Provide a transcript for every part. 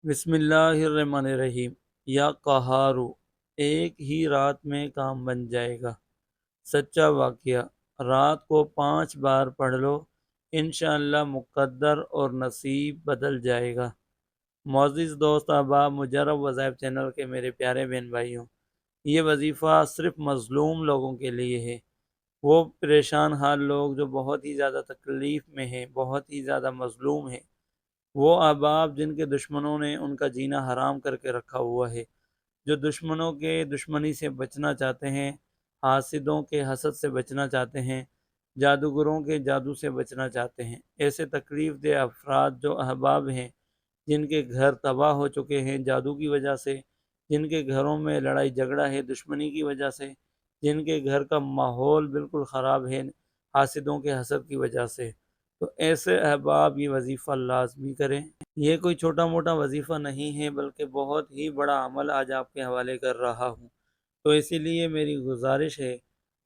بسم اللہ الرحمن الرحیم۔ یا قہارو، ایک ہی رات میں کام بن جائے گا۔ سچا واقعہ، رات کو 5 بار پڑھ لو، انشاءاللہ مقدر اور نصیب بدل جائے گا۔ معزز دوست احباب، مجرب وظائف چینل کے میرے پیارے بہن بھائیوں، یہ وظیفہ صرف مظلوم لوگوں کے لیے ہے۔ وہ پریشان حال لوگ جو بہت ہی زیادہ تکلیف میں ہیں، بہت ہی زیادہ مظلوم ہیں، وہ احباب جن کے دشمنوں نے ان کا جینا حرام کر کے رکھا ہوا ہے، جو دشمنوں کے دشمنی سے بچنا چاہتے ہیں، حاسدوں کے حسد سے بچنا چاہتے ہیں، جادوگروں کے جادو سے بچنا چاہتے ہیں، ایسے تکلیف دہ افراد جو احباب ہیں، جن کے گھر تباہ ہو چکے ہیں جادو کی وجہ سے، جن کے گھروں میں لڑائی جھگڑا ہے دشمنی کی وجہ سے، جن کے گھر کا ماحول بالکل خراب ہے حاسدوں کے حسد کی وجہ سے، تو ایسے احباب یہ وظیفہ لازمی کریں۔ یہ کوئی چھوٹا موٹا وظیفہ نہیں ہے، بلکہ بہت ہی بڑا عمل آج آپ کے حوالے کر رہا ہوں۔ تو اسی لیے میری گزارش ہے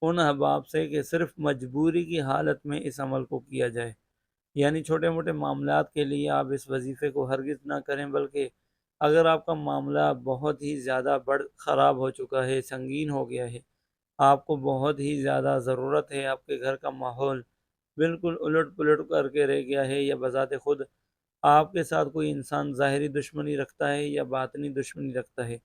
ان احباب سے کہ صرف مجبوری کی حالت میں اس عمل کو کیا جائے، یعنی چھوٹے موٹے معاملات کے لیے آپ اس وظیفے کو ہرگز نہ کریں، بلکہ اگر آپ کا معاملہ بہت ہی زیادہ خراب ہو چکا ہے، سنگین ہو گیا ہے، آپ کو بہت ہی زیادہ ضرورت ہے، آپ کے گھر کا ماحول بالکل الٹ پلٹ کر کے رہ گیا ہے، یا بذات خود آپ کے ساتھ کوئی انسان ظاہری دشمنی رکھتا ہے یا باطنی دشمنی رکھتا ہے،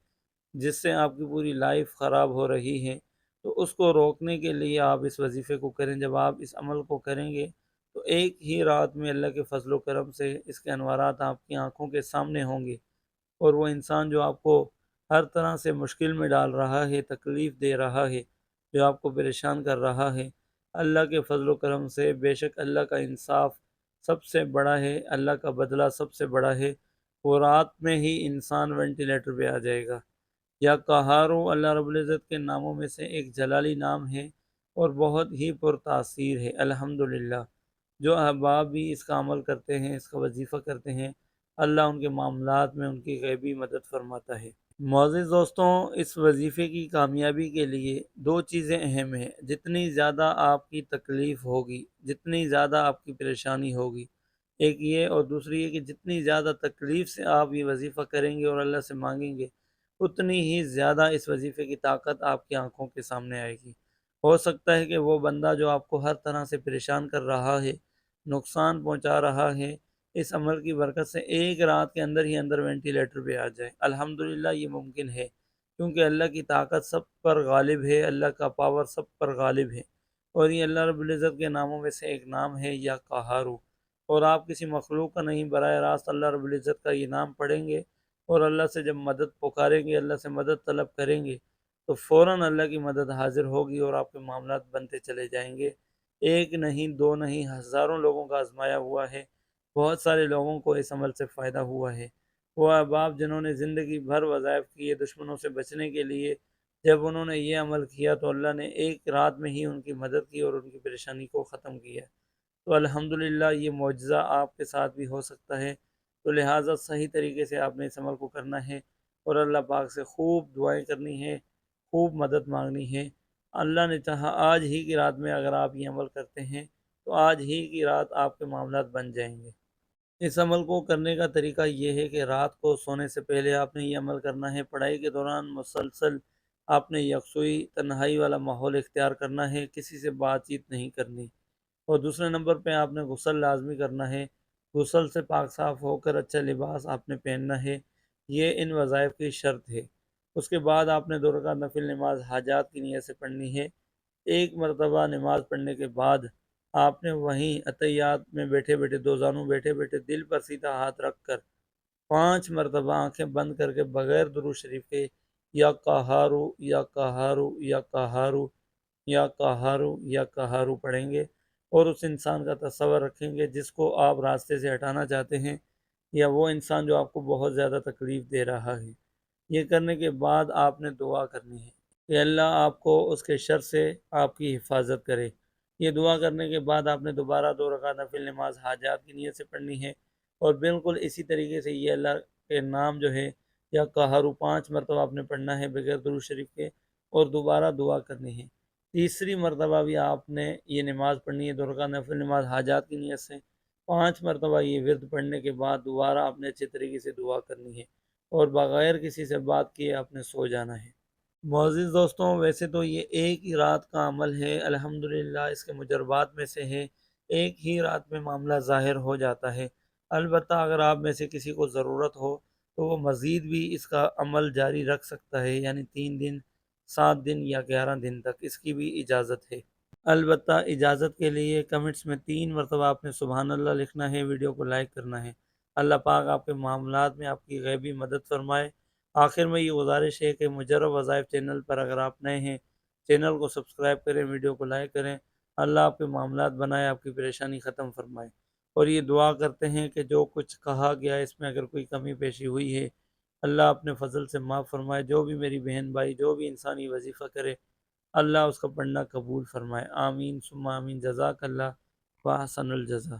جس سے آپ کی پوری لائف خراب ہو رہی ہے، تو اس کو روکنے کے لیے آپ اس وظیفے کو کریں۔ جب آپ اس عمل کو کریں گے تو ایک ہی رات میں اللہ کے فضل و کرم سے اس کے انوارات آپ کی آنکھوں کے سامنے ہوں گے، اور وہ انسان جو آپ کو ہر طرح سے مشکل میں ڈال رہا ہے، تکلیف دے رہا ہے، جو آپ کو پریشان کر رہا ہے، اللہ کے فضل و کرم سے بے شک اللہ کا انصاف سب سے بڑا ہے، اللہ کا بدلہ سب سے بڑا ہے، وہ رات میں ہی انسان وینٹیلیٹر پہ آ جائے گا۔ یا قہارو اللہ رب العزت کے ناموں میں سے ایک جلالی نام ہے، اور بہت ہی پرتاثیر ہے۔ الحمدللہ جو احباب بھی اس کا عمل کرتے ہیں، اس کا وظیفہ کرتے ہیں، اللہ ان کے معاملات میں ان کی غیبی مدد فرماتا ہے۔ معزز دوستوں، اس وظیفے کی کامیابی کے لیے دو چیزیں اہم ہیں۔ جتنی زیادہ آپ کی تکلیف ہوگی، جتنی زیادہ آپ کی پریشانی ہوگی، ایک یہ، اور دوسری یہ کہ جتنی زیادہ تکلیف سے آپ یہ وظیفہ کریں گے اور اللہ سے مانگیں گے، اتنی ہی زیادہ اس وظیفے کی طاقت آپ کی آنکھوں کے سامنے آئے گی۔ ہو سکتا ہے کہ وہ بندہ جو آپ کو ہر طرح سے پریشان کر رہا ہے، نقصان پہنچا رہا ہے، اس عمل کی برکت سے ایک رات کے اندر ہی اندر وینٹیلیٹر پہ آ جائے۔ الحمدللہ یہ ممکن ہے، کیونکہ اللہ کی طاقت سب پر غالب ہے، اللہ کا پاور سب پر غالب ہے، اور یہ اللہ رب العزت کے ناموں میں سے ایک نام ہے، یا قہارو۔ اور آپ کسی مخلوق کا نہیں، براہ راست اللہ رب العزت کا یہ نام پڑھیں گے، اور اللہ سے جب مدد پکاریں گے، اللہ سے مدد طلب کریں گے، تو فوراً اللہ کی مدد حاضر ہوگی اور آپ کے معاملات بنتے چلے جائیں گے۔ ایک نہیں، دو نہیں، ہزاروں لوگوں کا آزمایا ہوا ہے، بہت سارے لوگوں کو اس عمل سے فائدہ ہوا ہے۔ وہ احباب جنہوں نے زندگی بھر وظائف کیے دشمنوں سے بچنے کے لیے، جب انہوں نے یہ عمل کیا تو اللہ نے ایک رات میں ہی ان کی مدد کی اور ان کی پریشانی کو ختم کیا۔ تو الحمدللہ یہ معجزہ آپ کے ساتھ بھی ہو سکتا ہے، تو لہٰذا صحیح طریقے سے آپ نے اس عمل کو کرنا ہے، اور اللہ پاک سے خوب دعائیں کرنی ہے، خوب مدد مانگنی ہے۔ اللہ نے چاہا آج ہی کی رات میں اگر آپ یہ عمل کرتے ہیں تو آج ہی کی رات آپ کے معاملات بن جائیں گے۔ اس عمل کو کرنے کا طریقہ یہ ہے کہ رات کو سونے سے پہلے آپ نے یہ عمل کرنا ہے۔ پڑھائی کے دوران مسلسل آپ نے یکسوئی تنہائی والا ماحول اختیار کرنا ہے، کسی سے بات چیت نہیں کرنی۔ اور دوسرے نمبر پہ آپ نے غسل لازمی کرنا ہے، غسل سے پاک صاف ہو کر اچھا لباس آپ نے پہننا ہے، یہ ان وظائف کی شرط ہے۔ اس کے بعد آپ نے 2 رکعت نفل نماز حاجات کی نیت سے پڑھنی ہے۔ ایک مرتبہ نماز پڑھنے کے بعد آپ نے وہیں عطیات میں بیٹھے بیٹھے، دو زانوں بیٹھے بیٹھے، دل پر سیدھا ہاتھ رکھ کر 5 مرتبہ آنکھیں بند کر کے بغیر درود شریف کے یا قہارو یا قہارو یا قہارو یا قہارو یا قہارو پڑھیں گے، اور اس انسان کا تصور رکھیں گے جس کو آپ راستے سے ہٹانا چاہتے ہیں، یا وہ انسان جو آپ کو بہت زیادہ تکلیف دے رہا ہے۔ یہ کرنے کے بعد آپ نے دعا کرنی ہے کہ اللہ آپ کو اس کے شر سے آپ کی حفاظت کرے۔ یہ دعا کرنے کے بعد آپ نے دوبارہ 2 رکعت نفل نماز حاجات کی نیت سے پڑھنی ہے، اور بالکل اسی طریقے سے یہ اللہ کے نام جو ہے یا قہرو 5 مرتبہ آپ نے پڑھنا ہے بغیر درود شریف کے، اور دوبارہ دعا کرنی ہے۔ تیسری مرتبہ بھی آپ نے یہ نماز پڑھنی ہے 2 رکعت نفل نماز حاجات کی نیت سے، 5 مرتبہ یہ ورد پڑھنے کے بعد دوبارہ آپ نے اچھے طریقے سے دعا کرنی ہے اور بغیر کسی سے بات کیے آپ نے سو جانا ہے۔ معزز دوستوں، ویسے تو یہ ایک ہی رات کا عمل ہے، الحمدللہ اس کے مجربات میں سے ہے، ایک ہی رات میں معاملہ ظاہر ہو جاتا ہے۔ البتہ اگر آپ میں سے کسی کو ضرورت ہو تو وہ مزید بھی اس کا عمل جاری رکھ سکتا ہے، یعنی 3 دن، 7 دن یا 11 دن تک اس کی بھی اجازت ہے۔ البتہ اجازت کے لیے کمنٹس میں 3 مرتبہ آپ نے سبحان اللہ لکھنا ہے، ویڈیو کو لائک کرنا ہے۔ اللہ پاک آپ کے معاملات میں آپ کی غیبی مدد فرمائے۔ آخر میں یہ گزارش ہے کہ مجرب وظائف چینل پر اگر آپ نئے ہیں، چینل کو سبسکرائب کریں، ویڈیو کو لائک کریں۔ اللہ آپ کے معاملات بنائے، آپ کی پریشانی ختم فرمائے۔ اور یہ دعا کرتے ہیں کہ جو کچھ کہا گیا اس میں اگر کوئی کمی پیشی ہوئی ہے، اللہ اپنے فضل سے معاف فرمائے۔ جو بھی میری بہن بھائی جو بھی انسانی وظیفہ کرے، اللہ اس کا پڑھنا قبول فرمائے۔ آمین ثم آمین۔ جزاک اللہ و احسن الجزا۔